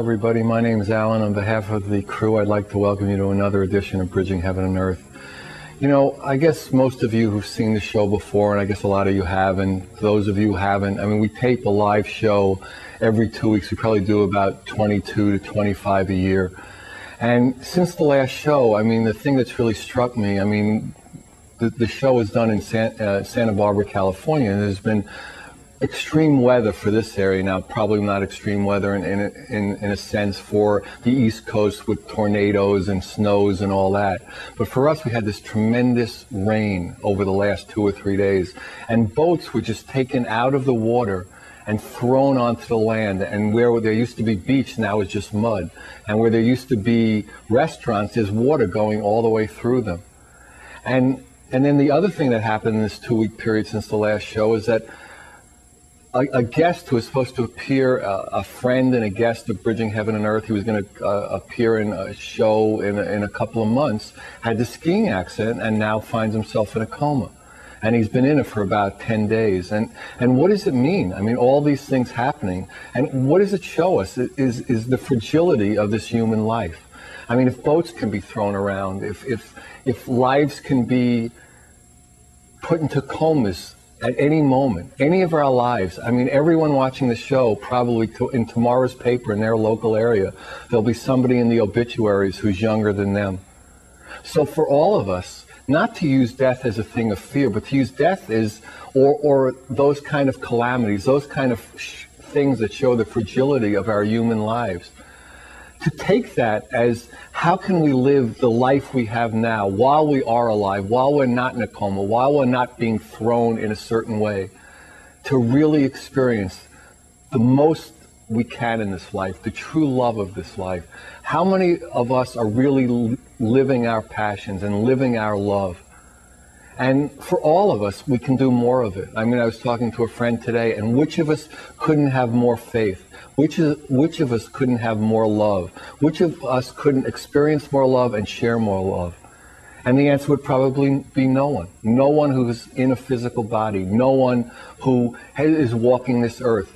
everybody. My name is Alan. On behalf of the crew, I'd like to welcome you to another edition of Bridging Heaven and Earth. You know, I guess most of you who've seen the show before, and I guess a lot of you have, and those of you who haven't, I mean, we tape a live show every 2 weeks. We probably do about 22 to 25 a year. And since the last show, I mean, the thing that's really struck me, I mean, the show is done in Santa Barbara, California, and there's been extreme weather for this area now, probably not extreme weather in a sense for the East Coast with tornadoes and snows and all that. But for us, we had this tremendous rain over the last 2 or 3 days, and boats were just taken out of the water and thrown onto the land, and where there used to be beach now is just mud, and where there used to be restaurants, there's water going all the way through them. And then the other thing that happened in this 2-week period since the last show is that a guest who was supposed to appear, a friend and a guest of Bridging Heaven and Earth, who was going to appear in a show in a couple of months, had this skiing accident and now finds himself in a coma. And he's been in it for about 10 days. And what does it mean? I mean, all these things happening. And what does it show us? Is the fragility of this human life. I mean, if boats can be thrown around, if lives can be put into comas at any moment, any of our lives. I mean, everyone watching the show, probably in tomorrow's paper in their local area, there'll be somebody in the obituaries who's younger than them. So for all of us, not to use death as a thing of fear, but to use death as, or those kind of calamities, those kind of things that show the fragility of our human lives, to take that as how can we live the life we have now while we are alive, while we're not in a coma, while we're not being thrown in a certain way, to really experience the most we can in this life, the true love of this life. How many of us are really living our passions and living our love? And for all of us, we can do more of it. I mean, I was talking to a friend today, and which of us couldn't have more faith? Which of us couldn't have more love? Which of us couldn't experience more love and share more love? And the answer would probably be no one. No one who's in a physical body. No one who is walking this earth.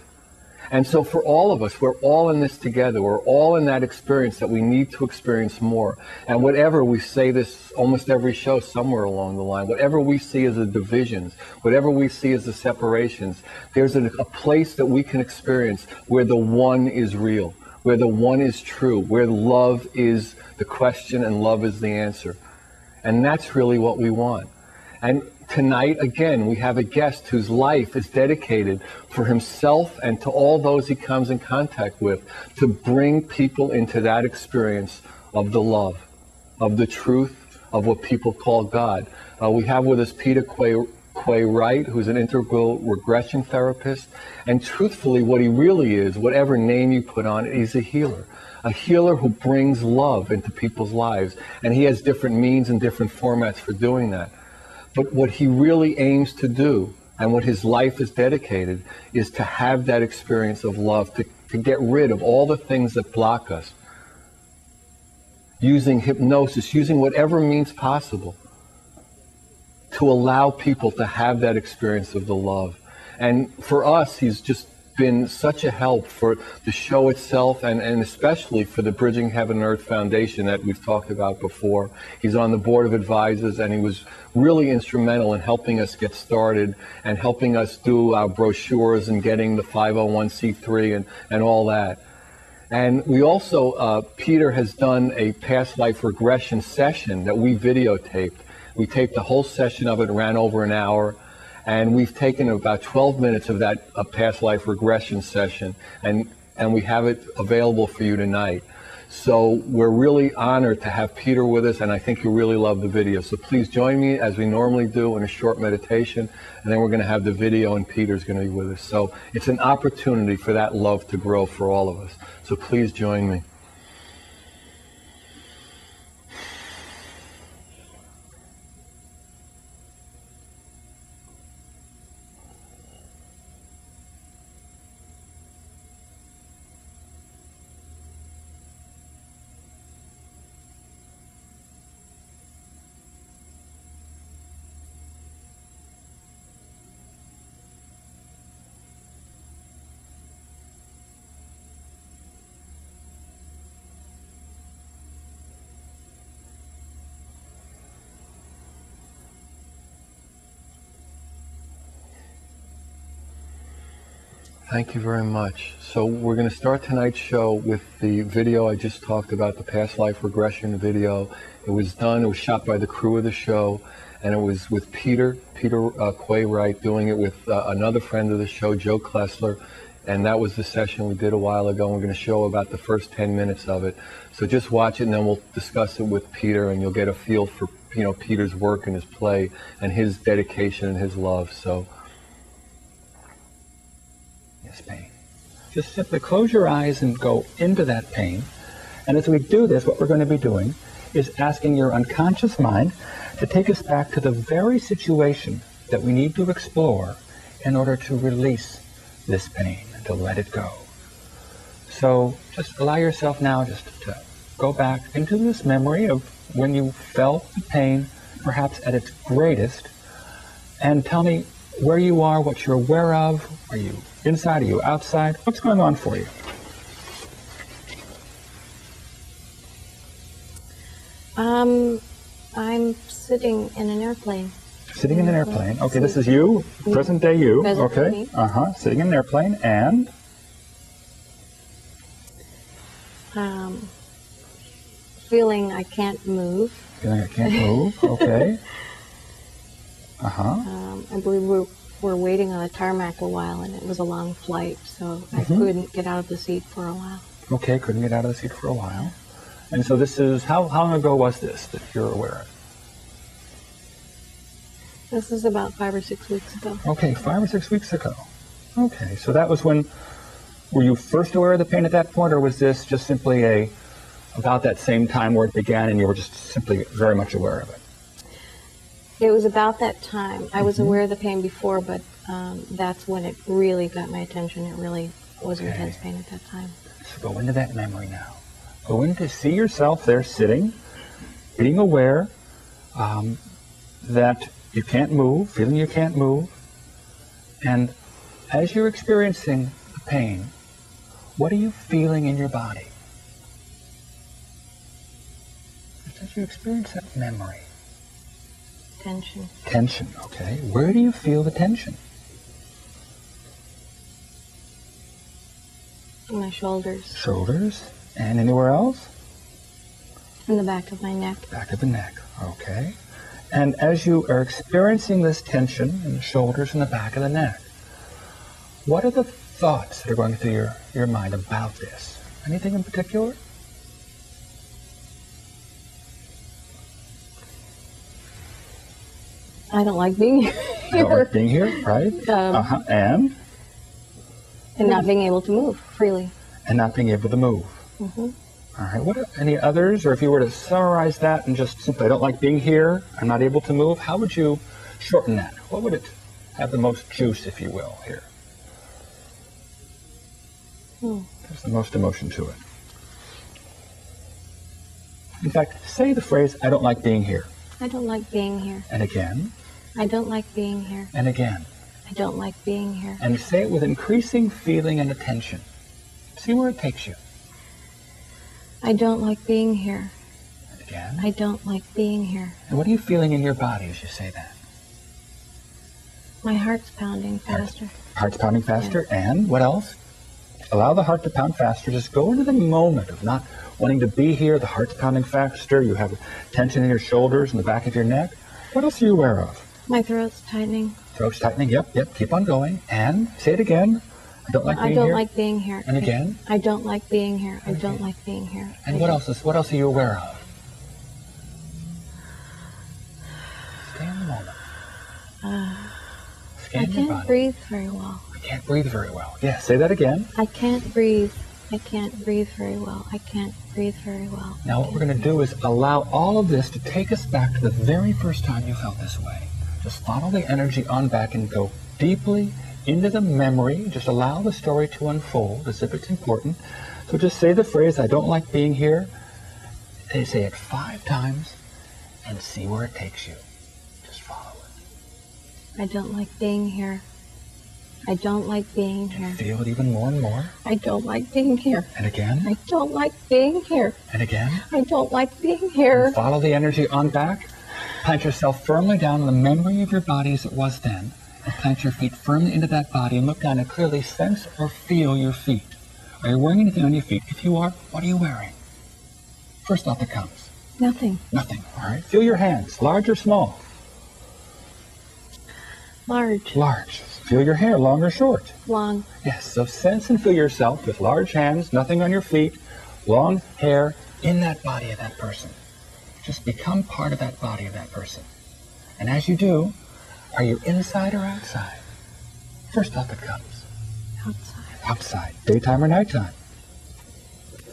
And so for all of us, we're all in this together. We're all in that experience that we need to experience more. And whatever, we say this almost every show somewhere along the line, whatever we see as the divisions, whatever we see as the separations, there's a place that we can experience where the one is real, where the one is true, where love is the question and love is the answer. And that's really what we want. And tonight, again, we have a guest whose life is dedicated for himself and to all those he comes in contact with to bring people into that experience of the love, of the truth, of what people call God. We have with us Quay Wright, who's an integral regression therapist. And truthfully, what he really is, whatever name you put on it, he's a healer who brings love into people's lives. And he has different means and different formats for doing that. But what he really aims to do, and what his life is dedicated, is to have that experience of love, to get rid of all the things that block us, using hypnosis, using whatever means possible, to allow people to have that experience of the love. And for us, he's just been such a help for the show itself, and especially for the Bridging Heaven and Earth Foundation that we've talked about before. He's on the board of advisors, and he was really instrumental in helping us get started and helping us do our brochures and getting the 501c3 and all that. And we also, Peter has done a past life regression session that we videotaped. We taped the whole session of it, ran over an hour. And we've taken about 12 minutes of that past life regression session, and we have it available for you tonight. So we're really honored to have Peter with us, and I think you'll really love the video. So please join me as we normally do in a short meditation, and then we're going to have the video, and Peter's going to be with us. So it's an opportunity for that love to grow for all of us. So please join me. Thank you very much. So we're going to start tonight's show with the video I just talked about, the past life regression video. It was shot by the crew of the show, and it was with Peter Quay, Wright, doing it with another friend of the show, Joe Klessler, and that was the session we did a while ago. We're going to show about the first 10 minutes of it. So just watch it, and then we'll discuss it with Peter, and you'll get a feel for, you know, Peter's work and his play and his dedication and his love. So. Yes, pain. Just simply close your eyes and go into that pain. And as we do this, what we're going to be doing is asking your unconscious mind to take us back to the very situation that we need to explore in order to release this pain and to let it go. So just allow yourself now just to go back into this memory of when you felt the pain, perhaps at its greatest, and tell me where you are, what you're aware of. Are you inside? Are you outside? What's going on for you? I'm sitting in an airplane. Sitting in an airplane. Okay, this is you, present day you. Okay. Me. Sitting in an airplane and? Feeling I can't move. Feeling I can't move. Okay. I believe we're waiting on a tarmac a while, and it was a long flight, so I couldn't get out of the seat for a while. Okay, couldn't get out of the seat for a while. And so this is, how long ago was this that you're aware of? This is about 5 or 6 weeks ago. Okay, 5 or 6 weeks ago. Okay, so that was when, were you first aware of the pain at that point, or was this just simply about that same time where it began and you were just simply very much aware of it? It was about that time. I was aware of the pain before, but that's when it really got my attention. It really was intense pain at that time. So go into that memory now. Go in to see yourself there sitting, being aware that you can't move, feeling you can't move. And as you're experiencing the pain, what are you feeling in your body? Just as you experience that memory. Tension. Tension, okay. Where do you feel the tension? In my shoulders. Shoulders. And anywhere else? In the back of my neck. Back of the neck, okay. And as you are experiencing this tension in the shoulders and the back of the neck, what are the thoughts that are going through your mind about this? Anything in particular? I don't like being here. I don't like being here, right? And not being able to move freely. And not being able to move. All right. What are any others? Or if you were to summarize that and just simply, I don't like being here, I'm not able to move, how would you shorten that? What would it have the most juice, if you will, here? There's the most emotion to it. In fact, say the phrase, I don't like being here. I don't like being here. And again. I don't like being here. And again. I don't like being here. And say it with increasing feeling and attention. See where it takes you. I don't like being here. And again. I don't like being here. And what are you feeling in your body as you say that? My heart's pounding faster. Heart's pounding faster. Yeah. And what else? Allow the heart to pound faster. Just go into the moment of not wanting to be here. The heart's pounding faster. You have tension in your shoulders and the back of your neck. What else are you aware of? My throat's tightening. Throat's tightening. Yep. Keep on going. And say it again. I don't like being here. I don't like being here. And again. I don't like being here. I don't like being here. And what else are you aware of? Stay in the moment. I can't breathe very well. I can't breathe very well. Yeah, say that again. I can't breathe. I can't breathe very well. I can't breathe very well. Now what we're going to do is allow all of this to take us back to the very first time you felt this way. Just follow the energy on back and go deeply into the memory. Just allow the story to unfold as if it's important. So just say the phrase, I don't like being here. They say it 5 times and see where it takes you. Just follow it. I don't like being here. I don't like being here. And feel it even more and more. I don't like being here. And again. I don't like being here. And again. I don't like being here. And follow the energy on back. Plant yourself firmly down in the memory of your body as it was then. and plant your feet firmly into that body and look down and clearly sense or feel your feet. Are you wearing anything on your feet? If you are, what are you wearing? First thought that comes. Nothing. Nothing. All right. Feel your hands, large or small? Large. Large. Feel your hair, long or short? Long. Yes. So sense and feel yourself with large hands, nothing on your feet, long hair in that body of that person. Just become part of that body of that person. And as you do, are you inside or outside? First thought that comes. Outside. Outside. Daytime or nighttime?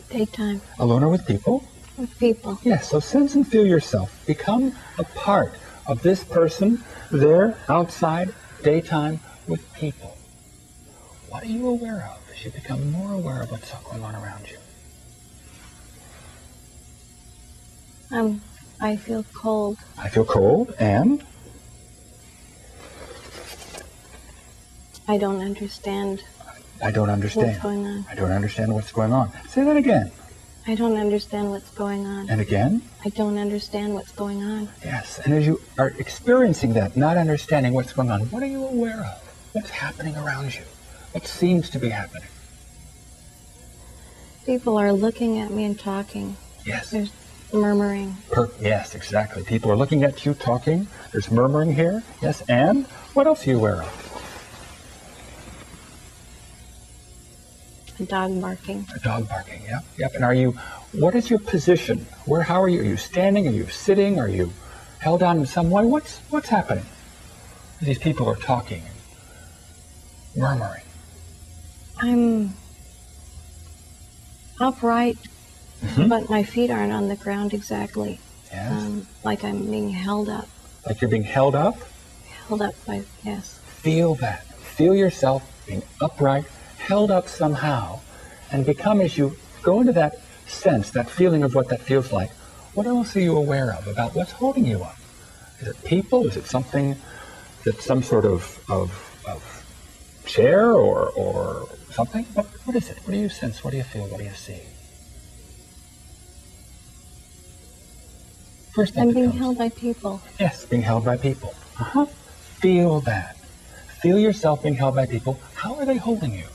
Daytime. Alone or with people? With people. Yes, so sense and feel yourself. Become a part of this person there, outside, daytime, with people. What are you aware of as you become more aware of what's going on around you? I feel cold. I feel cold, and? I don't understand. I don't understand. What's going on? I don't understand what's going on. Say that again. I don't understand what's going on. And again? I don't understand what's going on. Yes, and as you are experiencing that, not understanding what's going on, what are you aware of? What's happening around you? What seems to be happening? People are looking at me and talking. Yes. There's murmuring. Yes, exactly. People are looking at you, talking. There's murmuring here. Yes, and what else are you aware of? A dog barking. A dog barking, yep, yep. And what is your position? How are you? Are you standing? Are you sitting? Are you held on in some way? What's happening? These people are talking and murmuring. I'm upright, but my feet aren't on the ground exactly. Yes. Like I'm being held up. Like you're being held up? Held up by, yes. Feel that. Feel yourself being upright, held up somehow, and become, as you go into that sense, that feeling of what that feels like, what else are you aware of about what's holding you up? Is it people? Is it something that's some sort of chair or something? What is it? What do you sense? What do you feel? What do you see? First thing I'm that being comes. held by people. Yes, being held by people. Feel that. Feel yourself being held by people. How are they holding you?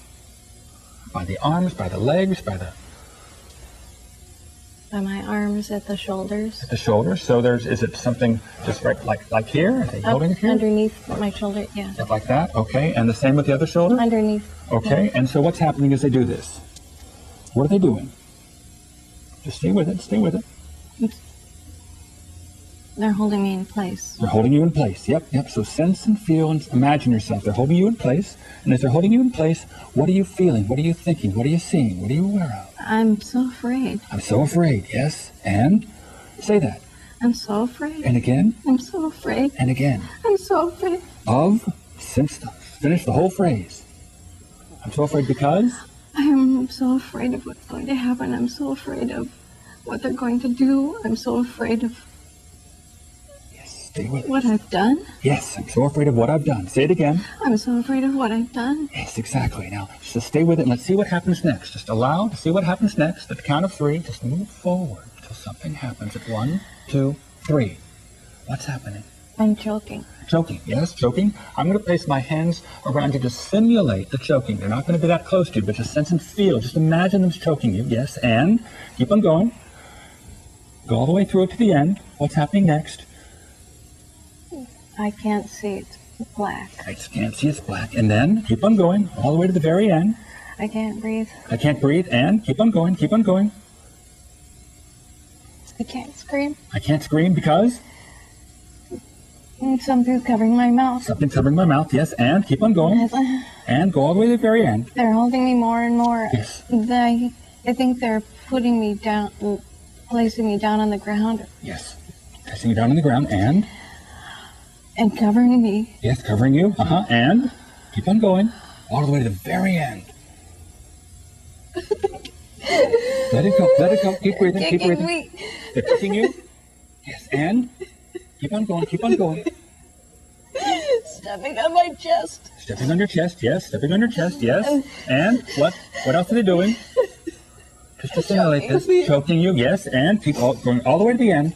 By the arms, by the legs, by my arms at the shoulders. the shoulders. So is it something just right like here? Are they holding it here? Underneath my shoulder, yeah. Stuff like that, okay. And the same with the other shoulder? Underneath. Okay, Yeah. and so what's happening as they do this? What are they doing? Just stay with it, stay with it. They're holding me in place. They're holding you in place, yep. So sense and feel and imagine yourself. They're holding you in place, and as they're holding you in place, what are you feeling? What are you thinking? What are you seeing? What are you aware of? I'm so afraid. I'm so afraid, yes. And say that. I'm so afraid. And again. I'm so afraid. And again. I'm so afraid. Finish the whole phrase. I'm so afraid because? I'm so afraid of what's going to happen. I'm so afraid of what they're going to do. I'm so afraid of Stay with it. what I've done. Yes, I'm so afraid of what I've done. Say it again. I'm so afraid of what I've done. Yes, exactly. Now, just stay with it and let's see what happens next. Just allow to see what happens next. At the count of 3, just move forward until something happens. At 1, 2, 3. What's happening? I'm choking. Choking, yes, choking. I'm going to place my hands around you to simulate the choking. They're not going to be that close to you, but just sense and feel. Just imagine them choking you, yes, and keep on going. Go all the way through it to the end. What's happening next? I can't see. It's black. I just can't see, it's black. And then keep on going all the way to the very end. I can't breathe. I can't breathe, and keep on going, keep on going. I can't scream. I can't scream because? Something's covering my mouth. Something's covering my mouth, yes, and keep on going. And go all the way to the very end. They're holding me more and more. Yes. I think they're putting me down, placing me down on the ground. Yes. Placing you down on the ground, and? And covering me. Yes, covering you, and keep on going all the way to the very end. Let it go, keep breathing, keep breathing. Me. They're kicking you. Yes, and keep on going, keep on going. Stepping on my chest. Stepping on your chest, yes, stepping on your chest, yes. And what else are they doing? Just to simulate this, choking you, yes, and keep going all the way to the end.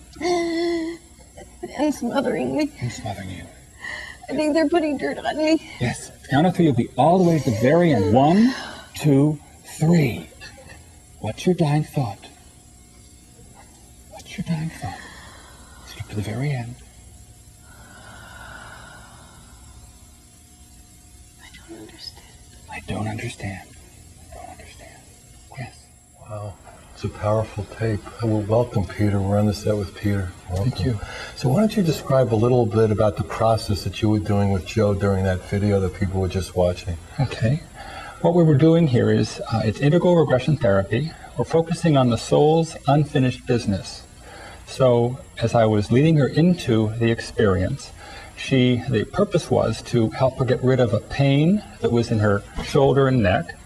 And smothering me. And smothering you. I think they're putting dirt on me. Yes. Count of 3, you'll be all the way to the very end. 1, 2, 3. What's your dying thought? What's your dying thought? Skip to the very end. I don't understand. I don't understand. I don't understand. Yes. Wow. It's a powerful tape. Well, welcome, Peter. We're on the set with Peter. Welcome. Thank you. So why don't you describe a little bit about the process that you were doing with Joe during that video that people were just watching? Okay. What we were doing here is, it's integral regression therapy. We're focusing on the soul's unfinished business. So as I was leading her into the experience, the purpose was to help her get rid of a pain that was in her shoulder and neck,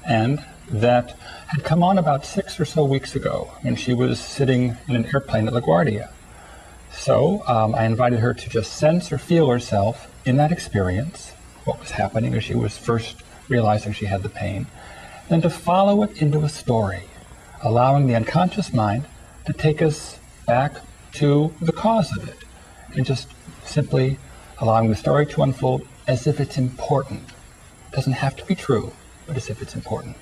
and that had come on about 6 or so weeks ago when she was sitting in an airplane at LaGuardia. So I invited her to just sense or feel herself in that experience, what was happening as she was first realizing she had the pain, then to follow it into a story, allowing the unconscious mind to take us back to the cause of it, and just simply allowing the story to unfold as if it's important. It doesn't have to be true, but as if it's important.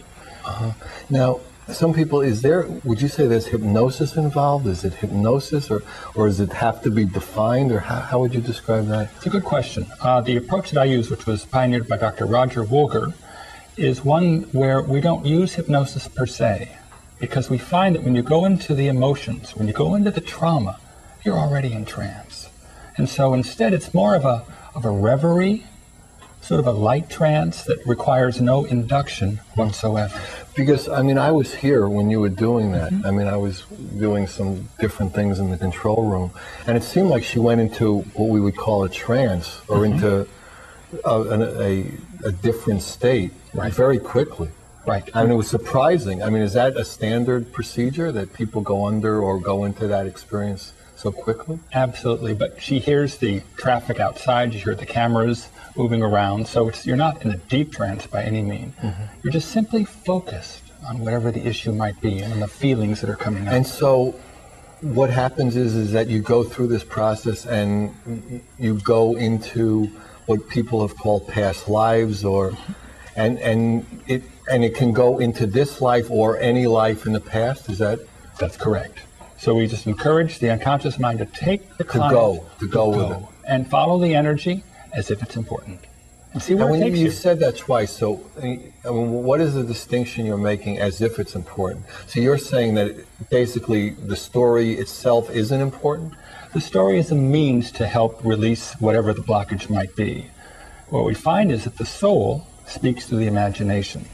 Now, some people, would you say there's hypnosis involved? Is it hypnosis, or does it have to be defined, or how would you describe that? It's a good question. The approach that I use, which was pioneered by Dr. Roger Woolger, is one where we don't use hypnosis per se, because we find that when you go into the emotions, when you go into the trauma, you're already in trance. And so instead, it's more of a reverie, sort of a light trance that requires no induction whatsoever. Because, I mean, I was here when you were doing that. I mean, I was doing some different things in the control room, and it seemed like she went into what we would call a trance, or into a different state very quickly. Right. I mean, it was surprising. I mean, is that a standard procedure that people go under or go into that experience so quickly? Absolutely, but she hears the traffic outside, you hear the cameras moving around, so you're not in a deep trance by any means. You're just simply focused on whatever the issue might be and on the feelings that are coming up. And so what happens is that you go through this process and you go into what people have called past lives, and it can go into this life or any life in the past. Is that? That's correct. So we just encourage the unconscious mind to take the client, to go with it, and follow the energy as if it's important, and see where it takes you. You said that twice. So, I mean, what is the distinction you're making? As if it's important. So you're saying that basically the story itself isn't important. The story is a means to help release whatever the blockage might be. What we find is that the soul speaks through the imagination.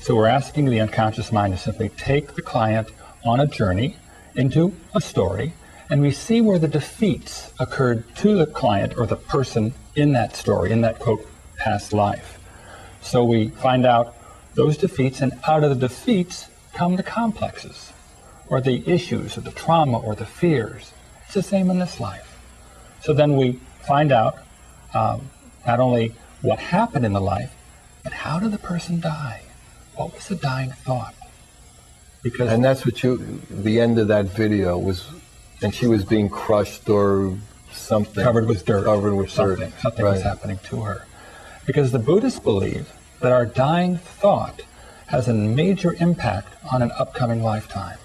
So we're asking the unconscious mind to simply take the client on a journey into a story, and we see where the defeats occurred to the client or the person in that story, in that, quote, past life. So we find out those defeats, and out of the defeats come the complexes, or the issues, or the trauma, or the fears. It's the same in this life. So then we find out not only what happened in the life, but how did the person die? What was the dying thought? And that's what the end of that video was, and she was being crushed or something. Covered with dirt. Something was happening to her. Because the Buddhists believe that our dying thought has a major impact on an upcoming lifetime.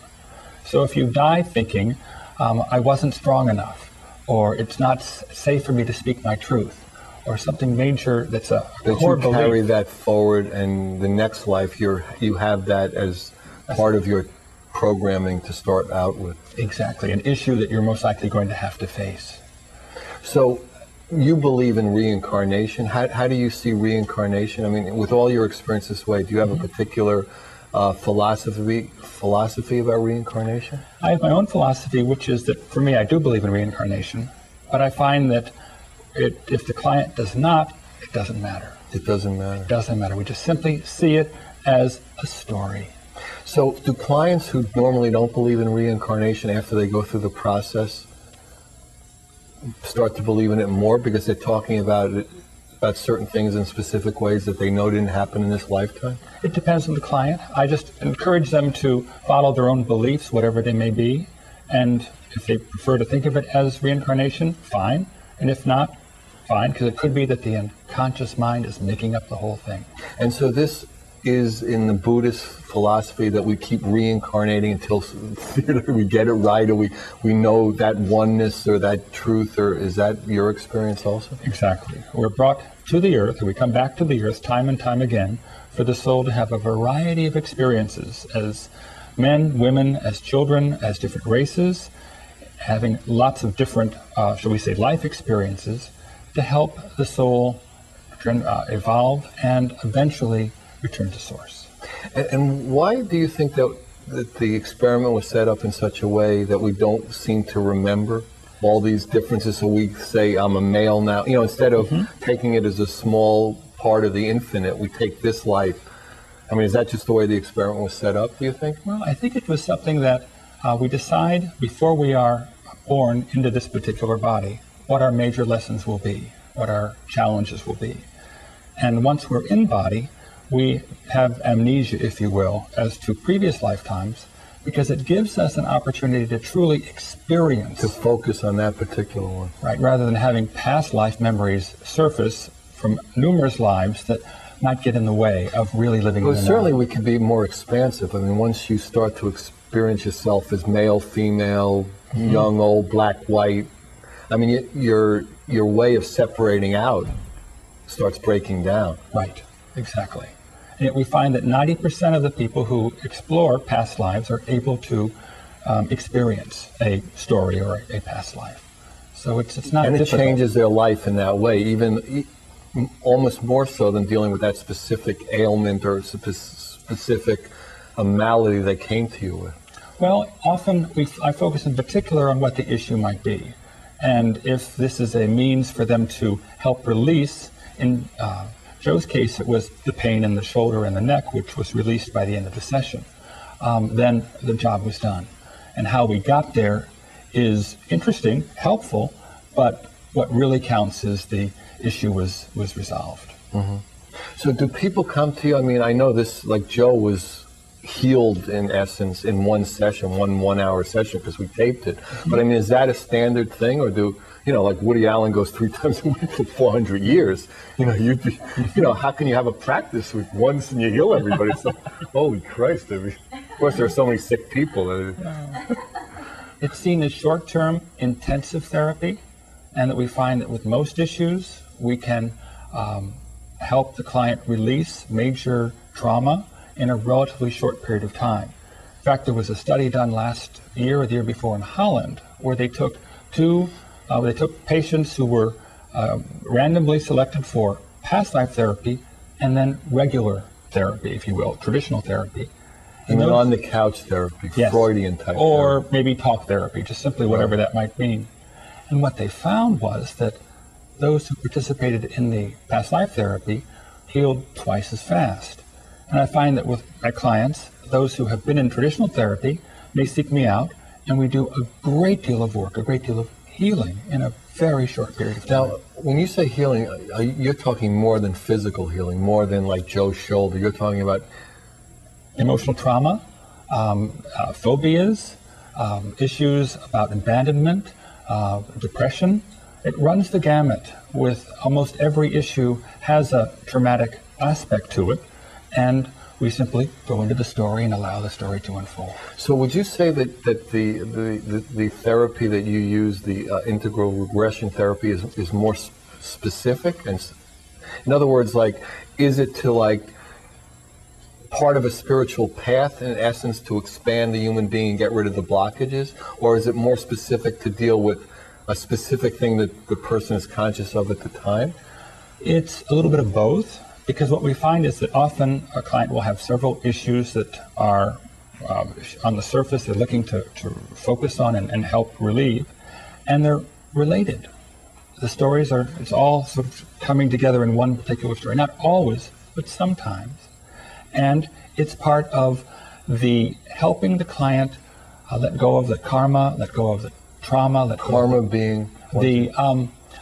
So if you die thinking, I wasn't strong enough, or it's not safe for me to speak my truth, or something major that's a core belief. That you carry that forward, and the next life you have that as part of your programming to start out with. Exactly, an issue that you're most likely going to have to face. So you believe in reincarnation. How do you see reincarnation? I mean, with all your experience this way, do you have a particular philosophy about reincarnation? I have my own philosophy, which is that for me, I do believe in reincarnation, but I find that if the client does not, it doesn't matter. It doesn't matter. It doesn't matter. We just simply see it as a story. So do clients who normally don't believe in reincarnation, after they go through the process, start to believe in it more because they're talking about certain things in specific ways that they know didn't happen in this lifetime? It depends on the client. I just encourage them to follow their own beliefs, whatever they may be. And if they prefer to think of it as reincarnation, fine. And if not, find, because it could be that the unconscious mind is making up the whole thing. And so this is in the Buddhist philosophy that we keep reincarnating until we get it right, or we know that oneness or that truth, or is that your experience also? Exactly. We're brought to the earth, or we come back to the earth time and time again, for the soul to have a variety of experiences as men, women, as children, as different races, having lots of different, shall we say, life experiences to help the soul evolve and eventually return to source. And why do you think that the experiment was set up in such a way that we don't seem to remember all these differences? So we say, I'm a male now, instead of taking it as a small part of the infinite, we take this life. I mean, is that just the way the experiment was set up, do you think? Well, I think it was something that we decide before we are born into this particular body what our major lessons will be, what our challenges will be. And once we're in body, we have amnesia, if you will, as to previous lifetimes, because it gives us an opportunity to truly experience. To focus on that particular one. Right, rather than having past life memories surface from numerous lives that might get in the way of really living in the certainly now. We can be more expansive. I mean, once you start to experience yourself as male, female, young, old, black, white, I mean, your way of separating out starts breaking down. Right, exactly. And yet we find that 90% of the people who explore past lives are able to experience a story or a past life. So it's not difficult. And it changes their life in that way, even almost more so than dealing with that specific ailment or specific malady they came to you with. Well, often I focus in particular on what the issue might be. And if this is a means for them to help release, in Joe's case, it was the pain in the shoulder and the neck, which was released by the end of the session, then the job was done. And how we got there is interesting, helpful, but what really counts is the issue was resolved. So do people come to you? I mean, I know this, like Joe was healed in essence in one session, one hour session, because we taped it. But I mean, is that a standard thing, or do, like Woody Allen goes 3 times a week for 400 years? How can you have a practice with once and you heal everybody? It's like, holy Christ. I mean, of course, there are so many sick people. It's seen as short-term intensive therapy, and that we find that with most issues, we can help the client release major trauma in a relatively short period of time. In fact, there was a study done last year or the year before in Holland where they took patients who were randomly selected for past life therapy and then regular therapy, if you will, traditional therapy. And then on the couch therapy, yes, Freudian type or therapy. Maybe talk therapy, just simply whatever that might mean. And what they found was that those who participated in the past life therapy healed twice as fast. And I find that with my clients, those who have been in traditional therapy may seek me out, and we do a great deal of work, a great deal of healing in a very short period of time. Now, when you say healing, you're talking more than physical healing, more than like Joe's shoulder. You're talking about emotional trauma, phobias, issues about abandonment, depression. It runs the gamut. With almost every issue has a traumatic aspect to it. And we simply go into the story and allow the story to unfold. So would you say that the therapy that you use, the integral regression therapy, is more specific? And in other words, like, is it to like part of a spiritual path in essence to expand the human being and get rid of the blockages? Or is it more specific to deal with a specific thing that the person is conscious of at the time? It's a little bit of both. Because what we find is that often a client will have several issues that are on the surface they're looking to focus on and help relieve, and they're related. The stories it's all sort of coming together in one particular story. Not always, but sometimes. And it's part of the helping the client let go of the karma, let go of the trauma, let go karma of being the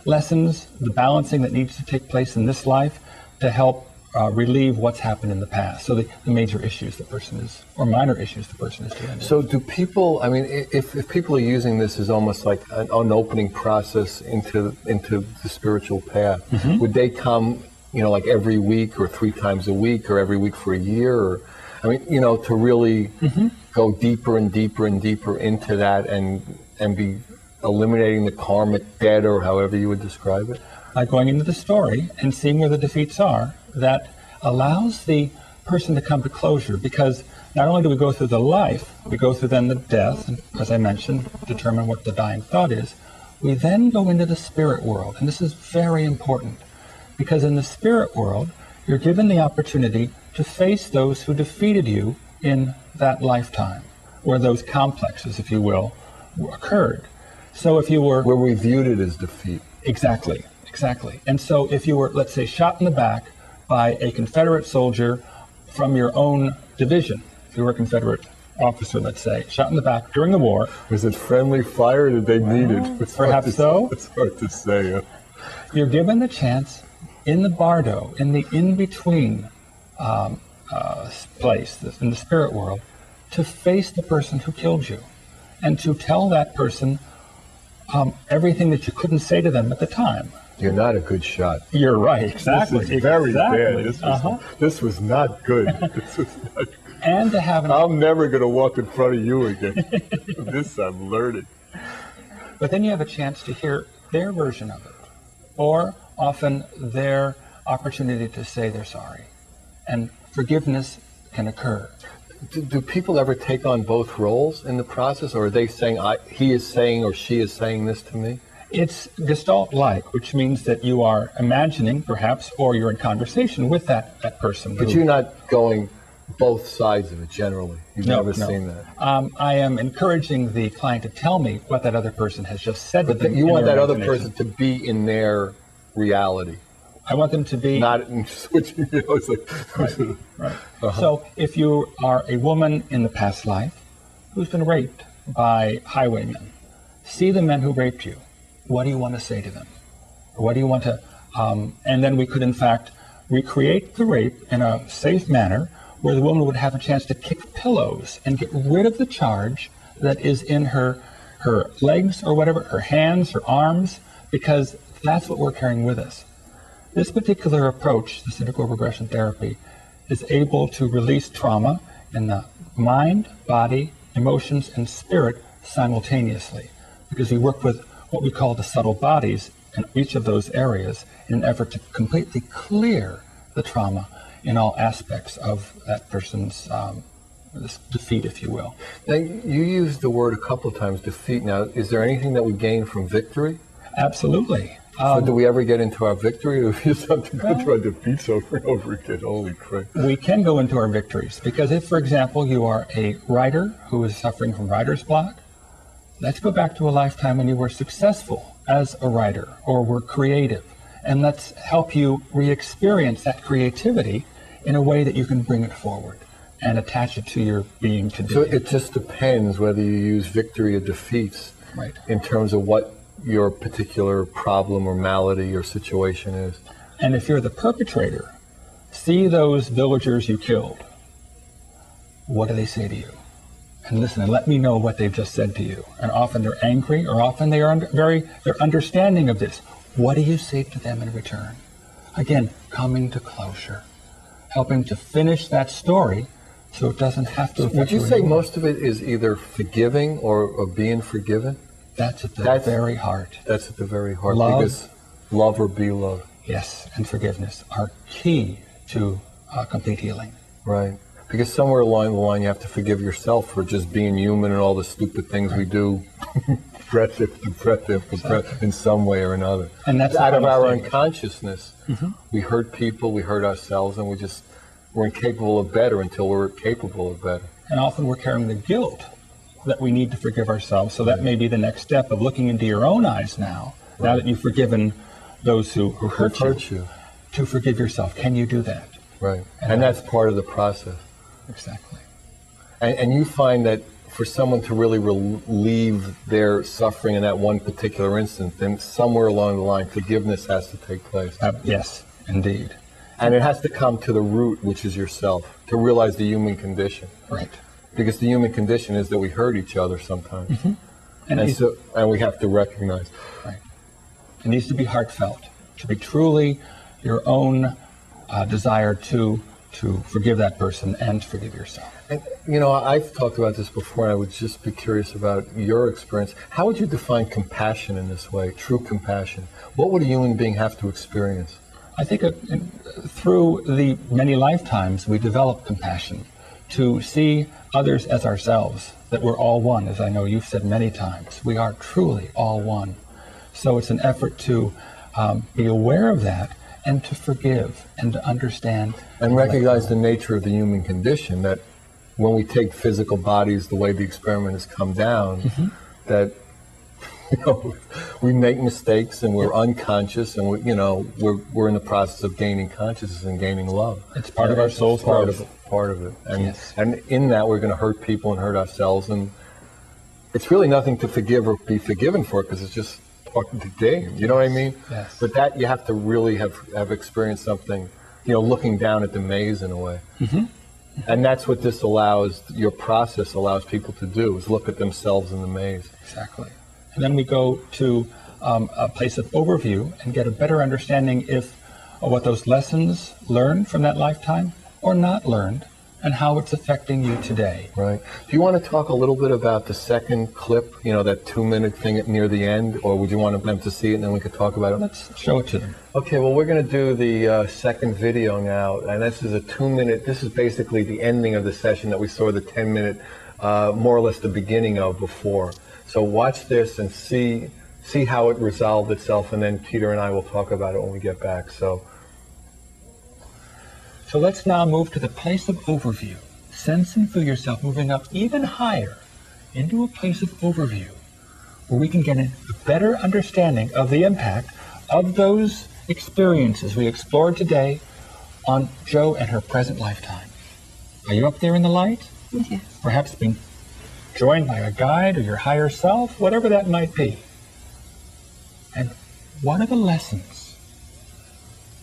lessons, the balancing that needs to take place in this life, to help relieve what's happened in the past. So the major issues the person is, or minor issues the person is dealing with. So do people, I mean, if people are using this as almost like an opening process into the spiritual path, would they come, you know, like every week or 3 times a week or every week for a year? Or, I mean, you know, to really go deeper and deeper and deeper into that and be eliminating the karmic debt, or however you would describe it? By going into the story and seeing where the defeats are, that allows the person to come to closure, because not only do we go through the life, we go through then the death, and as I mentioned, determine what the dying thought is, we then go into the spirit world. And this is very important, because in the spirit world, you're given the opportunity to face those who defeated you in that lifetime, where those complexes, if you will, occurred. So if you were... Where we viewed it as defeat. Exactly. Exactly. And so if you were, let's say, shot in the back by a Confederate soldier from your own division, if you were a Confederate officer, let's say, shot in the back during the war. Was it friendly fire, or did they need it? Perhaps so. It's hard to say. You're given the chance in the bardo, in the in-between place, in the spirit world, to face the person who killed you and to tell that person everything that you couldn't say to them at the time. You're not a good shot. You're right, exactly. This is very bad. This was not good. This was not good. And to have I'm never going to walk in front of you again. This I'm learning. But then you have a chance to hear their version of it, or often their opportunity to say they're sorry. And forgiveness can occur. Do people ever take on both roles in the process, or are they saying, he is saying or she is saying this to me? It's gestalt-like, which means that you are imagining, perhaps, or you're in conversation with that person. But you're not going both sides of it, generally. You've never seen that. I am encouraging the client to tell me what that other person has just said. But you want that other person to be in their reality. I want them to be... Not in switching, you know, it's like... Right. So if you are a woman in the past life who's been raped by highwaymen, see the men who raped you. What do you want to say to them? Or what do you want to... and then we could, in fact, recreate the rape in a safe manner where the woman would have a chance to kick pillows and get rid of the charge that is in her legs or whatever, her hands, her arms, because that's what we're carrying with us. This particular approach, this integral regression therapy, is able to release trauma in the mind, body, emotions, and spirit simultaneously, because we work with what we call the subtle bodies in each of those areas in an effort to completely clear the trauma in all aspects of that person's this defeat, if you will. Now, you used the word a couple of times, defeat. Now, is there anything that we gain from victory? Absolutely. So do we ever get into our victory, or do we just have to go through our defeats over and over again? Holy crap. We can go into our victories, because if, for example, you are a writer who is suffering from writer's block, let's go back to a lifetime when you were successful as a writer or were creative, and let's help you re-experience that creativity in a way that you can bring it forward and attach it to your being today. So it just depends whether you use victory or defeats, right, in terms of what your particular problem or malady or situation is. And if you're the perpetrator, see those villagers you killed. What do they say to you? And listen and let me know what they've just said to you. And often they're angry, or often they are they're understanding of this. What do you say to them in return? Again, coming to closure, helping to finish that story so it doesn't have to affect you. Would you say most of it is either forgiving or being forgiven? That's at the very heart. That's at the very heart. Love, because love or be loved. Yes, and forgiveness are key to complete healing. Right. Because somewhere along the line you have to forgive yourself for just being human and all the stupid things we do, breath after breath after breath, in some way or another. And that's out of our unconsciousness. We hurt people, we hurt ourselves, and we're incapable of better until we're capable of better. And often we're carrying the guilt that we need to forgive ourselves. So that may be the next step of looking into your own eyes now, now that you've forgiven those who hurt you, to forgive yourself. Can you do that? Right. And that's part of the process. Exactly. And you find that for someone to really relieve their suffering in that one particular instance, then somewhere along the line, forgiveness has to take place. Yes, indeed. And it has to come to the root, which is yourself, to realize the human condition. Right. Because the human condition is that we hurt each other sometimes. Mm-hmm. And we have to recognize. Right. It needs to be heartfelt, to be truly your own desire to forgive that person and to forgive yourself. And, I've talked about this before, and I would just be curious about your experience. How would you define compassion in this way, true compassion? What would a human being have to experience? I think through the many lifetimes we develop compassion to see others as ourselves, that we're all one, as I know you've said many times. We are truly all one. So it's an effort to be aware of that and to forgive and to understand. And recognize the nature of the human condition, that when we take physical bodies the way the experiment has come down, that we make mistakes and we're unconscious, and we're in the process of gaining consciousness and gaining love. It's part of our soul's part growth. of it. And, Yes. and in that we're going to hurt people and hurt ourselves, and it's really nothing to forgive or be forgiven for, because it's just part of the game. You know what I mean? Yes. But that you have to really have experienced something, looking down at the maze in a way. And that's what this allows, your process allows people to do, is look at themselves in the maze. Exactly. And then we go to a place of overview and get a better understanding of what those lessons learned from that lifetime or not learned, and how it's affecting you today. Right. Do you want to talk a little bit about the second clip, that 2-minute thing near the end, or would you want them to see it and then we could talk about it? Let's show it to them. Okay, well, we're going to do the second video now, and this is a 2-minute, this is basically the ending of the session that we saw the 10-minute, more or less the beginning of before. So watch this and see how it resolved itself, and then Peter and I will talk about it when we get back. So let's now move to the place of overview. Sense and feel yourself moving up even higher into a place of overview, where we can get a better understanding of the impact of those experiences we explored today on Jo and her present lifetime. Are you up there in the light? Yes. Perhaps being joined by a guide or your higher self, whatever that might be. And what are the lessons?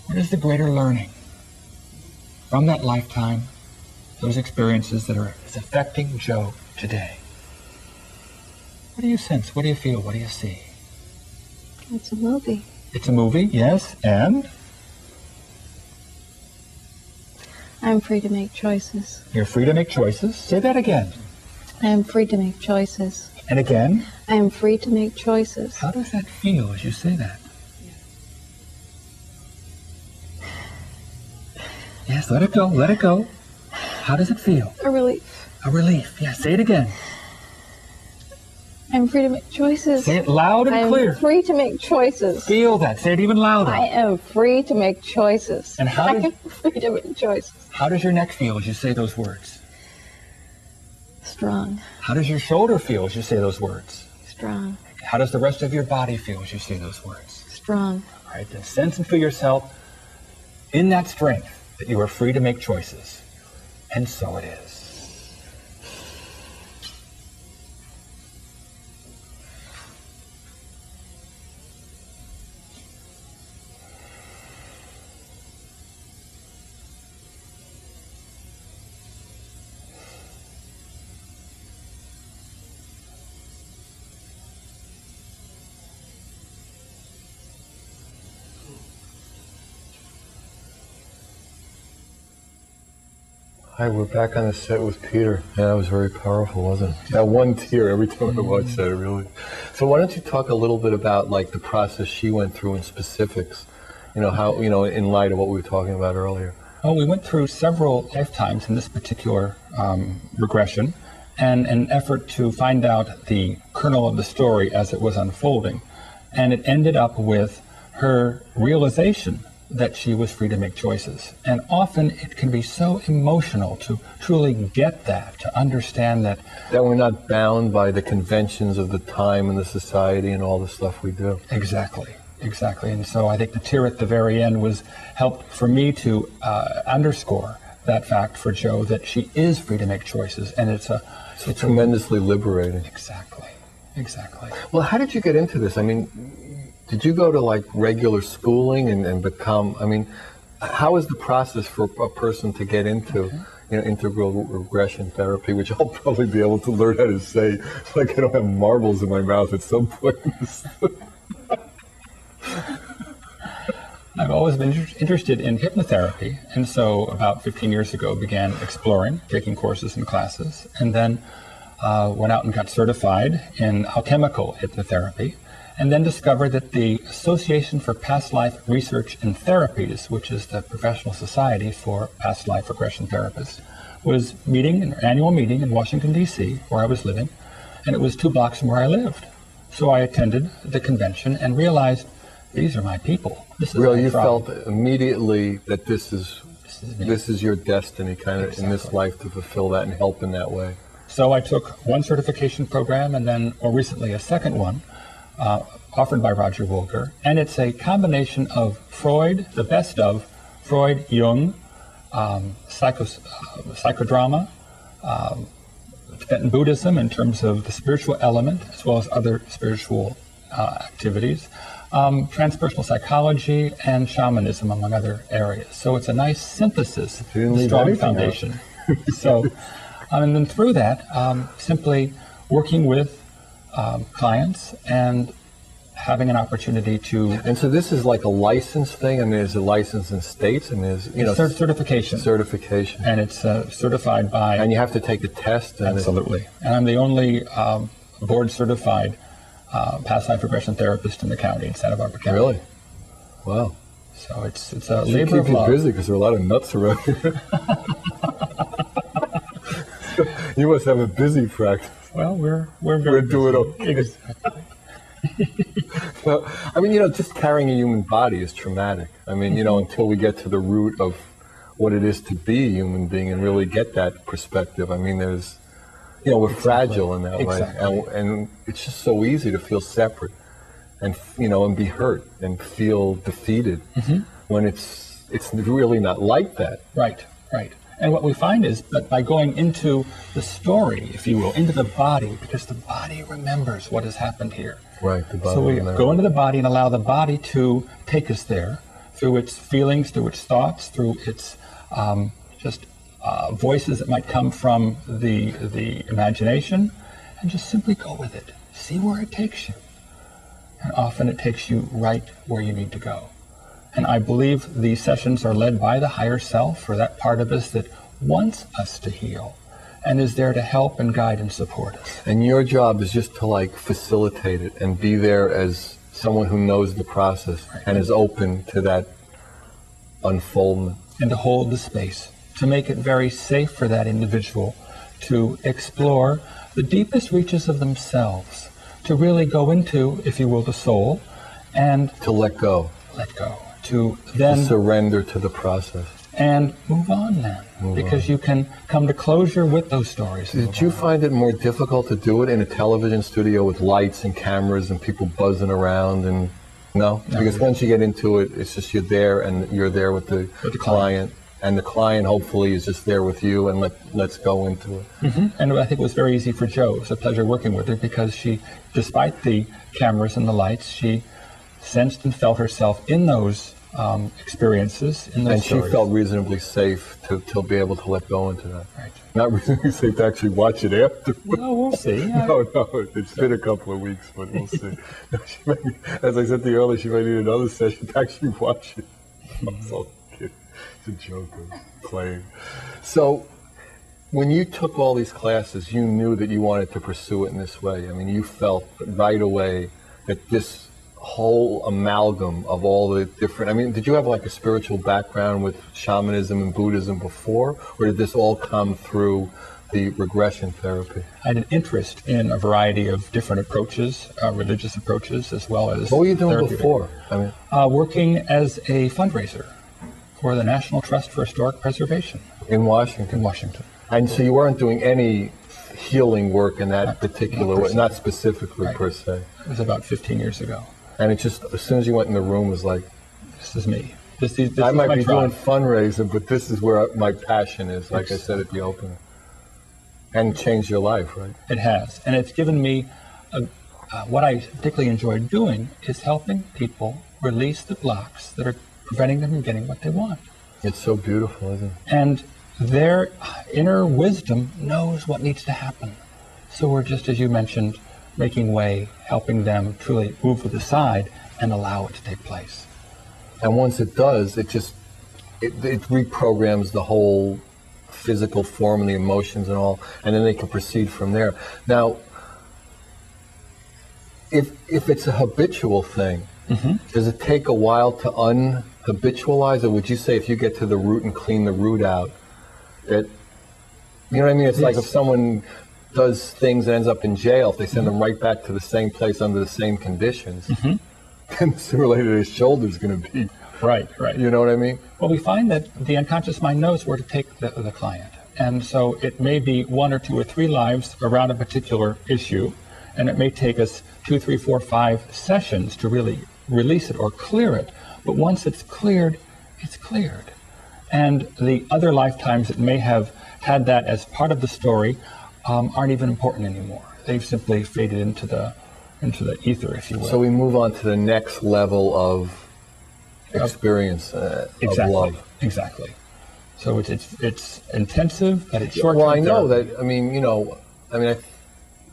What is the greater learning from that lifetime, those experiences that is affecting Jo today? What do you sense? What do you feel? What do you see? It's a movie. It's a movie, yes, and? I'm free to make choices. You're free to make choices. Say that again. I am free to make choices. And again. I am free to make choices. How does that feel as you say that? Yes, let it go, let it go. How does it feel? A relief. A relief. Yeah, say it again. I'm free to make choices. Say it loud and clear. I'm free to make choices. Feel that. Say it even louder. I am free to make choices. And how I am free to make choices. How does your neck feel as you say those words? Strong. How does your shoulder feel as you say those words? Strong. How does the rest of your body feel as you say those words? Strong. All right, then sense and feel yourself in that strength that you are free to make choices. And so it is. Hi, we're back on the set with Peter. Yeah, that was very powerful, wasn't it? That one tear every time I watched that, really. So why don't you talk a little bit about the process she went through in specifics, how, in light of what we were talking about earlier. Well, we went through several lifetimes in this particular regression, and an effort to find out the kernel of the story as it was unfolding. And it ended up with her realization that she was free to make choices. And often it can be so emotional to truly get that, to understand that we're not bound by the conventions of the time and the society and all the stuff we do. Exactly. And so I think the tear at the very end was helped for me to underscore that fact for Jo, that she is free to make choices, and it's tremendously liberating. Exactly. Well, how did you get into this? I mean, did you go to regular schooling and become, How is the process for a person to get into integral regression therapy, which I'll probably be able to learn how to say, like I don't have marbles in my mouth at some point. I've always been interested in hypnotherapy, and so about 15 years ago began exploring, taking courses and classes, and then went out and got certified in alchemical hypnotherapy, and then discovered that the Association for Past Life Research and Therapies, which is the professional society for past life regression therapists, was meeting, an annual meeting in Washington, D.C., where I was living, and it was 2 blocks from where I lived. So I attended the convention and realized, these are my people. This is really, you felt immediately that this is your destiny, kind of, in this life, to fulfill that and help in that way. So I took one certification program, and then more recently a second one, offered by Roger Wolger, and it's a combination of Freud, the best of Freud, Jung, psychodrama, Tibetan Buddhism in terms of the spiritual element, as well as other spiritual activities, transpersonal psychology, and shamanism, among other areas. So it's a nice synthesis, a strong foundation. So, and then through that, simply working with clients and having an opportunity to... And so this is like a license thing, and there's a license in states, and there's, certification. Certification. And it's certified by... And you have to take a test. And absolutely. And I'm the only board-certified past life regression therapist in the county, in Santa Barbara County. Really? Wow. So it's a labor of love. You keep you busy because there are a lot of nuts around here. You must have a busy practice. Well, we're doing okay. Exactly. Well, I mean, just carrying a human body is traumatic. I mean, until we get to the root of what it is to be a human being and really get that perspective. I mean, there's, we're fragile in that way, and it's just so easy to feel separate, and and be hurt and feel defeated when it's really not like that. Right. And what we find is that by going into the story, if you will, into the body, because the body remembers what has happened here. Right, the body. So we go into the body and allow the body to take us there through its feelings, through its thoughts, through its voices that might come from the imagination, and just simply go with it. See where it takes you. And often it takes you right where you need to go. And I believe these sessions are led by the higher self, or that part of us that wants us to heal and is there to help and guide and support us. And your job is just to facilitate it and be there as someone who knows the process and is open to that unfoldment. And to hold the space, to make it very safe for that individual to explore the deepest reaches of themselves, to really go into, if you will, the soul, and to let go. To then surrender to the process and move on then, because you can come to closure with those stories. Did you find it more difficult to do it in a television studio with lights and cameras and people buzzing around? And no, because once you get into it, it's just you're there with the client, and the client hopefully is just there with you, and let's go into it. And I think it was very easy for Jo. It was a pleasure working with her, because she, despite the cameras and the lights, she sensed and felt herself in those experiences, in those and stories. She felt reasonably safe to be able to let go into that. Right. Not reasonably safe to actually watch it after. No, we'll see. No, it's been a couple of weeks, but we'll see. As I said to you earlier, she might need another session to actually watch it. It's a joke, I'm playing. So, when you took all these classes, you knew that you wanted to pursue it in this way. I mean, you felt right away that this whole amalgam of all the different, did you have a spiritual background with shamanism and Buddhism before, or did this all come through the regression therapy? I had an interest in a variety of different approaches, religious approaches, as well as... What were you doing before? Working as a fundraiser for the National Trust for Historic Preservation. In Washington? In Washington. And so you weren't doing any healing work in that particular way, not specifically per se? It was about 15 years ago. And it just, as soon as you went in the room, it was like, this is me. This I might be doing fundraising, but this is where my passion is, like I said at the opening. And changed your life, right? It has. And it's given me, what I particularly enjoy doing is helping people release the blocks that are preventing them from getting what they want. It's so beautiful, isn't it? And their inner wisdom knows what needs to happen. So we're just, as you mentioned, making way, helping them truly move to the side and allow it to take place. And once it does, it reprograms the whole physical form and the emotions and all, and then they can proceed from there. Now, if it's a habitual thing, does it take a while to unhabitualize, or would you say if you get to the root and clean the root out, that, you know what I mean? It's like if someone does things and ends up in jail, if they send them right back to the same place under the same conditions, then sooner or later his shoulder's going to be... Right. You know what I mean? Well, we find that the unconscious mind knows where to take the client. And so it may be 1 or 2 or 3 lives around a particular issue, and it may take us 2, 3, 4, 5 sessions to really release it or clear it. But once it's cleared, it's cleared. And the other lifetimes that may have had that as part of the story aren't even important anymore. They've simply faded into the ether, if you will. So we move on to the next level of experience of love. Exactly. So it's intensive, but it's short-term. Well, I know that. I mean,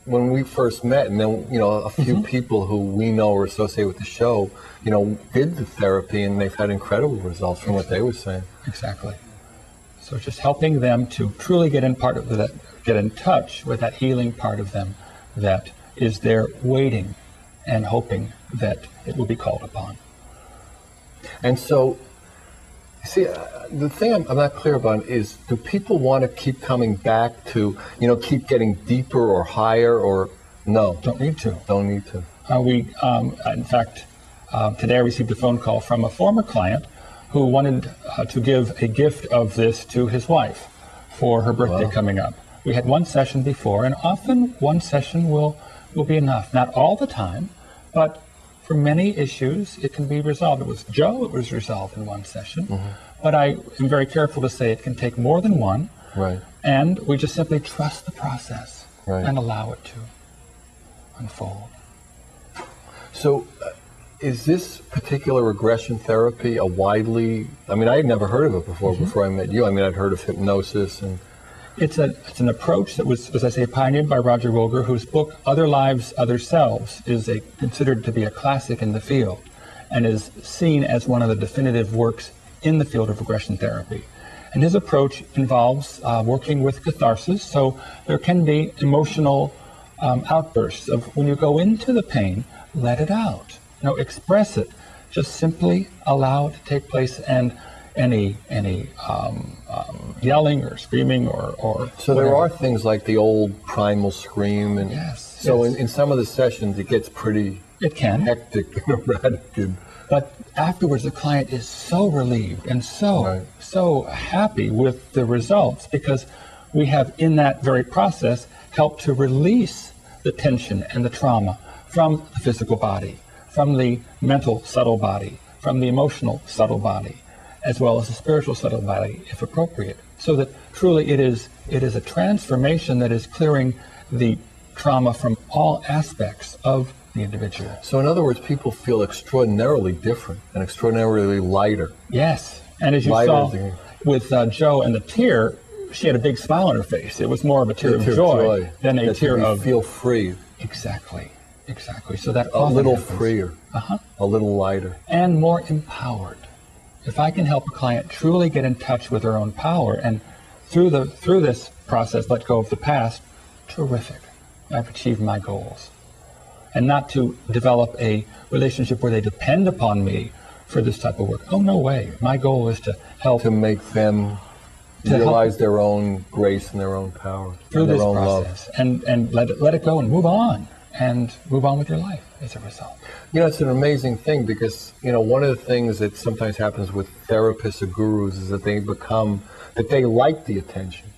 when we first met, and then a few people who we know are associated with the show, did the therapy, and they've had incredible results from what they were saying. Exactly. So it's just helping them to truly get in touch with that healing part of them that is there waiting and hoping that it will be called upon. And so, see, the thing I'm not clear about is, do people want to keep coming back to, keep getting deeper or higher, or no? Don't need to. Don't need to. In fact, today I received a phone call from a former client who wanted to give a gift of this to his wife for her birthday coming up. We had 1 session before, and often 1 session will be enough. Not all the time, but for many issues, it can be resolved. It was Joe, it was resolved in 1 session. But I am very careful to say it can take more than 1. Right. And we just simply trust the process and allow it to unfold. So is this particular regression therapy a widely, I had never heard of it before I met you. I'd heard of hypnosis and... It's an approach that was, as I say, pioneered by Roger Wilger, whose book Other Lives, Other Selves is considered to be a classic in the field and is seen as one of the definitive works in the field of regression therapy. And his approach involves working with catharsis, so there can be emotional outbursts of when you go into the pain, let it out. Express it. Just simply allow it to take place, and any yelling or screaming or so there are things like the old primal scream, and in some of the sessions it gets pretty hectic and erratic, but afterwards the client is so relieved and so happy with the results, because we have in that very process helped to release the tension and the trauma from the physical body, from the mental subtle body, from the emotional subtle body, as well as the spiritual subtle body, if appropriate. So that truly it is a transformation that is clearing the trauma from all aspects of the individual. So in other words, people feel extraordinarily different and extraordinarily lighter. Yes, and as you saw with Joe and the tear, she had a big smile on her face. It was more of a tear of joy than a tear of... feel free. Exactly. So that a little freer, a little lighter. And more empowered. If I can help a client truly get in touch with their own power, and through this process let go of the past, terrific. I've achieved my goals. And not to develop a relationship where they depend upon me for this type of work. Oh, no way. My goal is to help... To make them realize their own grace and their own power. Through this process. And let it go and move on. And move on with your life as a result. It's an amazing thing, because, one of the things that sometimes happens with therapists or gurus is that they like the attention,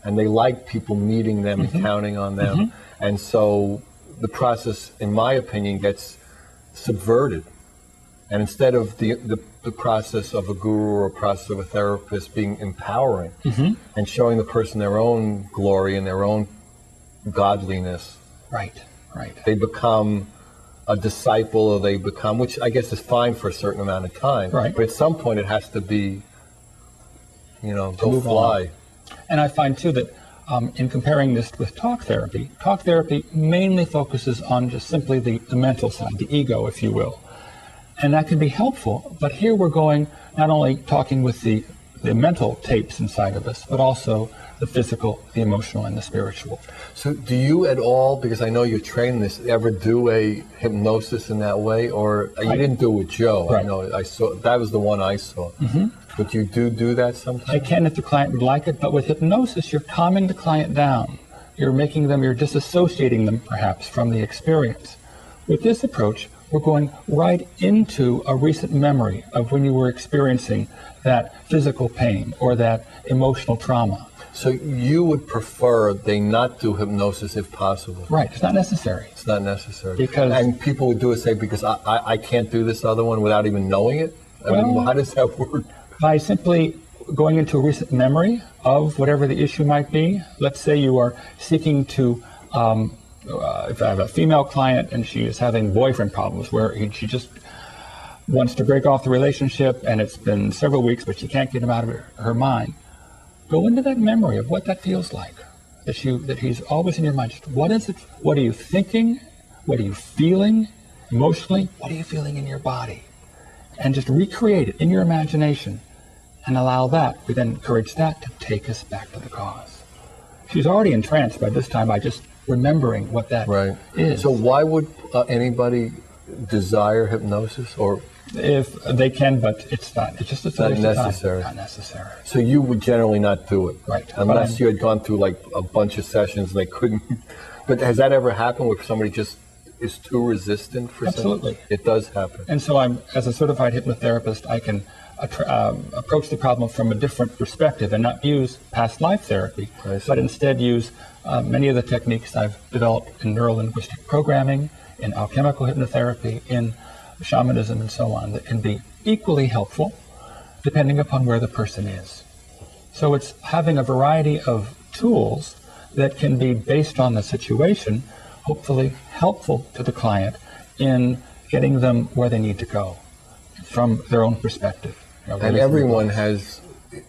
and they like people meeting them and counting on them. And so the process, in my opinion, gets subverted. And instead of the process of a guru or a process of a therapist being empowering and showing the person their own glory and their own godliness, Right. they become a disciple, or they become, which I guess is fine for a certain amount of time. Right. But at some point it has to be, go move fly. on. And I find too that in comparing this with talk therapy mainly focuses on just simply the mental side, the ego, if you will. And that can be helpful, but here we're going not only talking with the mental tapes inside of us, but also the physical, the emotional, and the spiritual. So do you at all, because I know you're trained this, ever do a hypnosis in that way? Or you didn't do it with Joe. Right. I know I saw, that was the one I saw. But you do that sometimes? I can if the client would like it, but with hypnosis, you're calming the client down. You're disassociating them perhaps from the experience. With this approach, we're going right into a recent memory of when you were experiencing that physical pain or that emotional trauma. So you would prefer they not do hypnosis if possible? Right, it's not necessary. It's not necessary. And people would do it, say, because I can't do this other one without even knowing it? I mean, how does that work? By simply going into a recent memory of whatever the issue might be. Let's say you are seeking to if I have a female client and she is having boyfriend problems where she just wants to break off the relationship and it's been several weeks but she can't get him out of her mind, go into that memory of what that feels like, that he's always in your mind. Just what is it? What are you thinking? What are you feeling emotionally? What are you feeling in your body? And just recreate it in your imagination and allow that. We then encourage that to take us back to the cause. She's already entranced by this time by just remembering what that is. So why would anybody desire hypnosis? Or if they can, but it's not. It's just not necessary. Not necessary. So you would generally not do it, right? Unless you had gone through like a bunch of sessions and they couldn't. But has that ever happened where somebody just is too resistant for Absolutely. something? It does happen. And so as a certified hypnotherapist, I can approach the problem from a different perspective and not use past life therapy, but instead use many of the techniques I've developed in neuro-linguistic programming, in alchemical hypnotherapy, in shamanism, and so on, that can be equally helpful depending upon where the person is. So it's having a variety of tools that can be based on the situation, hopefully helpful to the client in getting them where they need to go from their own perspective. And everyone has,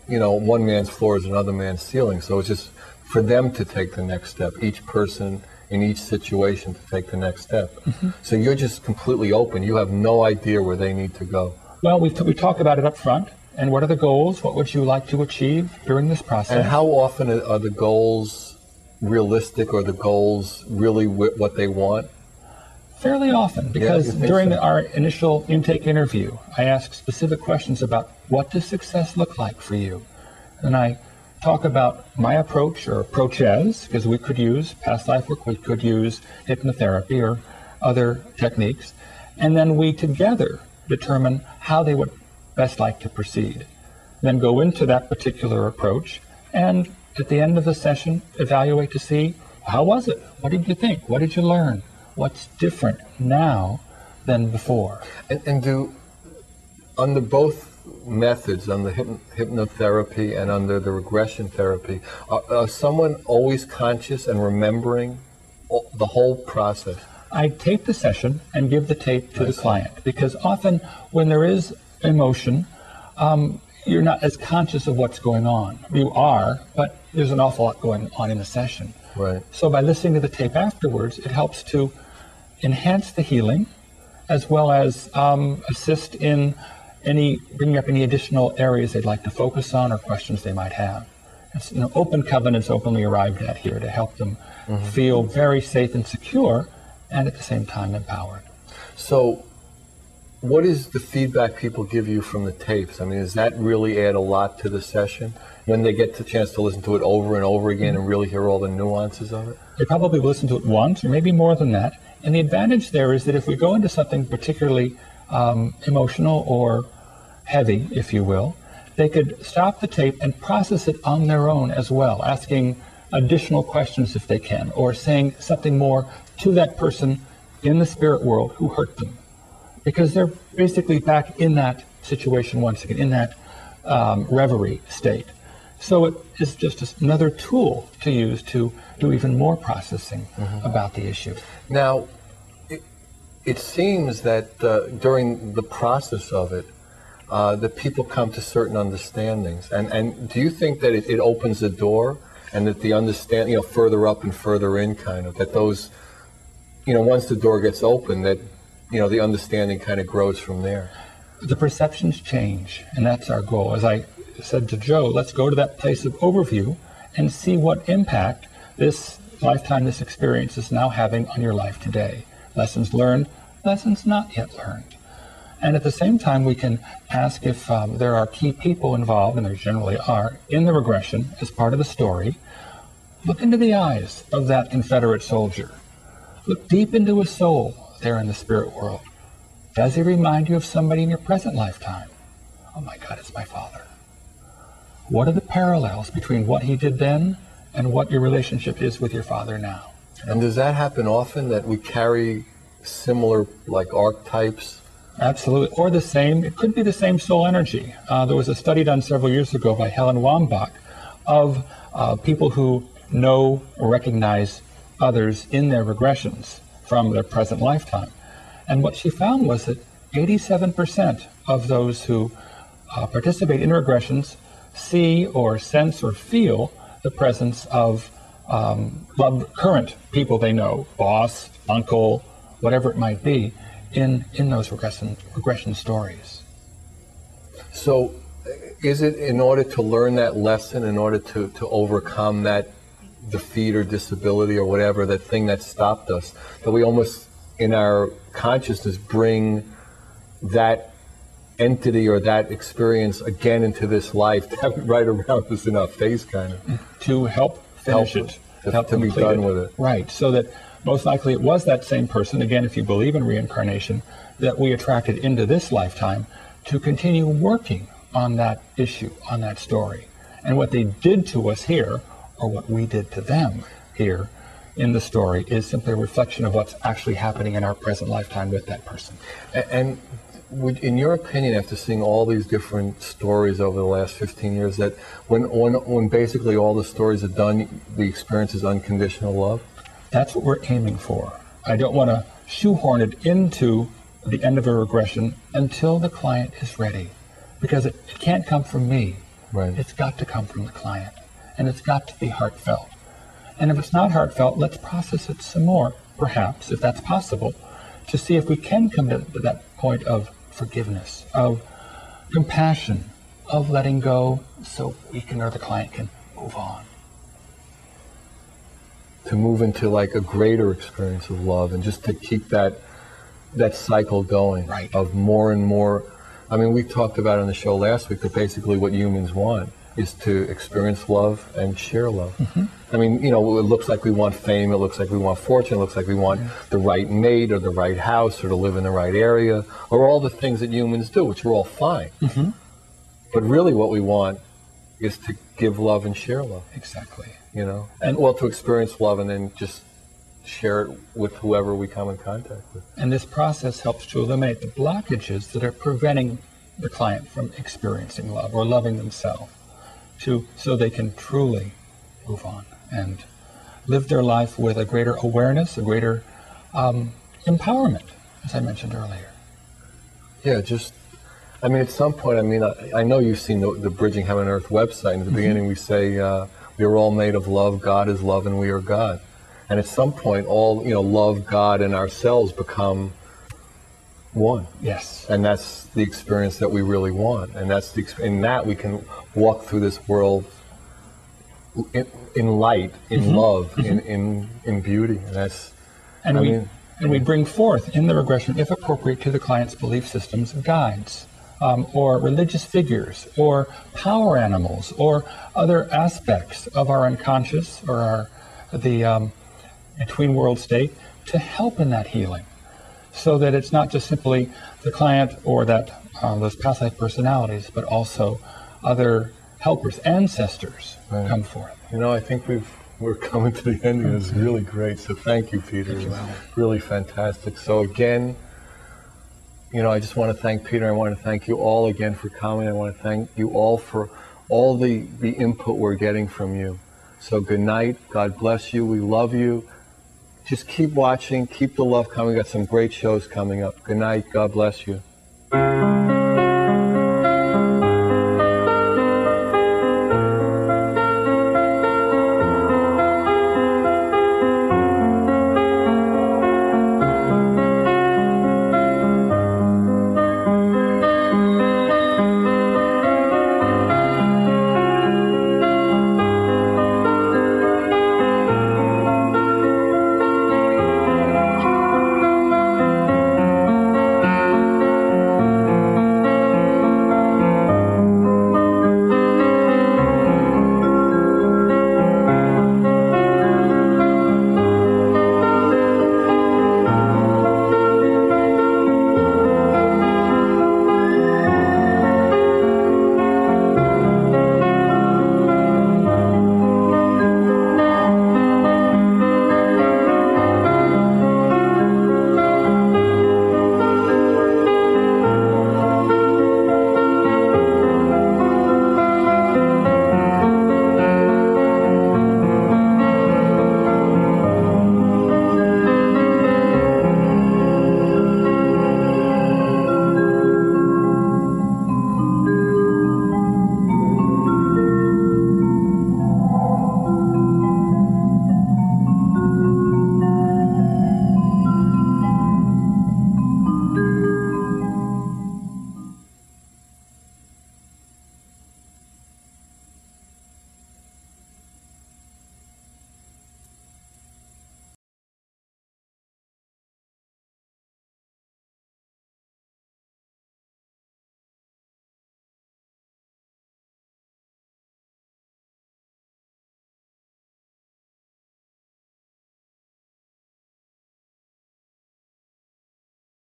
one man's floor is another man's ceiling. So it's just for them to take the next step, each person in each situation to take the next step. So you're just completely open. You have no idea where they need to go. Well, we talk about it up front. And what are the goals? What would you like to achieve during this process? And how often are the goals realistic, or the goals really what they want? Fairly often, because during our initial intake interview, I ask specific questions about what does success look like for you? And I talk about my approach or approaches, because we could use past life work, we could use hypnotherapy or other techniques, and then we together determine how they would best like to proceed. Then go into that particular approach, and at the end of the session, evaluate to see, how was it? What did you think? What did you learn? What's different now than before? And do, under both methods, on the hypnotherapy and under the regression therapy, is someone always conscious and remembering the whole process? I tape the session and give the tape to the client, because often when there is emotion, you're not as conscious of what's going on. You are, but there's an awful lot going on in the session. Right. So by listening to the tape afterwards, it helps to enhance the healing, as well as assist in bringing up any additional areas they'd like to focus on or questions they might have. It's open covenants openly arrived at here to help them feel very safe and secure, and at the same time empowered. So what is the feedback people give you from the tapes? I mean, does that really add a lot to the session when they get the chance to listen to it over and over again and really hear all the nuances of it? They probably listen to it once or maybe more than that. And the advantage there is that if we go into something particularly emotional or heavy, if you will, they could stop the tape and process it on their own as well, asking additional questions if they can, or saying something more to that person in the spirit world who hurt them. Because they're basically back in that situation once again, in that reverie state. So it is just another tool to use to do even more processing about the issue. Now, it seems that during the process of it, that people come to certain understandings. And do you think that it opens the door, and that the understand, further up and further in, kind of, that those, once the door gets open, that, the understanding kind of grows from there? The perceptions change, and that's our goal. As I said to Joe, let's go to that place of overview and see what impact this lifetime, this experience is now having on your life today. Lessons learned, lessons not yet learned. And at the same time, we can ask if there are key people involved, and there generally are, in the regression as part of the story. Look into the eyes of that Confederate soldier. Look deep into his soul there in the spirit world. Does he remind you of somebody in your present lifetime? Oh my God, it's my father. What are the parallels between what he did then and what your relationship is with your father now? And does that happen often, that we carry similar, like, archetypes? Absolutely. Or the same, it could be the same soul energy. There was a study done several years ago by Helen Wambach of people who know or recognize others in their regressions from their present lifetime. And what she found was that 87% of those who participate in regressions see or sense or feel the presence of loved current people they know, boss, uncle, whatever it might be, in those regression stories. So is it in order to learn that lesson, in order to overcome that defeat or disability or whatever, that thing that stopped us, that we almost in our consciousness bring that entity or that experience again into this life, to have it right around us in our face, kind of? To help finish it. To be done with it. Right, so that most likely it was that same person, again, if you believe in reincarnation, that we attracted into this lifetime to continue working on that issue, on that story. And what they did to us here, or what we did to them here in the story, is simply a reflection of what's actually happening in our present lifetime with that person. And in your opinion, after seeing all these different stories over the last 15 years, that when basically all the stories are done, the experience is unconditional love? That's what we're aiming for. I don't want to shoehorn it into the end of a regression until the client is ready, because it can't come from me. Right. It's got to come from the client, and it's got to be heartfelt. And if it's not heartfelt, let's process it some more, perhaps, if that's possible, to see if we can come to that point of forgiveness, of compassion, of letting go, so we can, or the client can, move on. To move into like a greater experience of love, and just to keep that cycle going. Right. Of more and more. I mean, we talked about on the show last week that basically what humans want is to experience love and share love. Mm-hmm. I mean, it looks like we want fame, it looks like we want fortune, it looks like we want the right mate or the right house or to live in the right area, or all the things that humans do, which are all fine. Mm-hmm. But really what we want is to give love and share love. Exactly. And well, to experience love and then just share it with whoever we come in contact with. And this process helps to eliminate the blockages that are preventing the client from experiencing love or loving themselves, so they can truly move on and live their life with a greater awareness, a greater empowerment, as I mentioned earlier. Yeah, at some point, I know you've seen the Bridging Heaven and Earth website. In the beginning, we say, we are all made of love, God is love, and we are God. And at some point, all, love, God, and ourselves become one. Yes. And that's the experience that we really want. And in that we can walk through this world in light, in love, in beauty. And we bring forth in the regression, if appropriate, to the client's belief systems, guides, or religious figures, or power animals, or other aspects of our unconscious or the between world state to help in that healing, so that it's not just simply the client or that those past life personalities, but also other helpers, ancestors come forth. I think we're coming to the end of this. Really great. So thank you, Peter. Thank you, Alan. Really fantastic. So again, I just want to thank Peter. I want to thank you all again for coming. I want to thank you all for all the input we're getting from you. So good night. God bless you. We love you. just keep watching, keep the love coming. We got some great shows coming up. Good night. God bless you.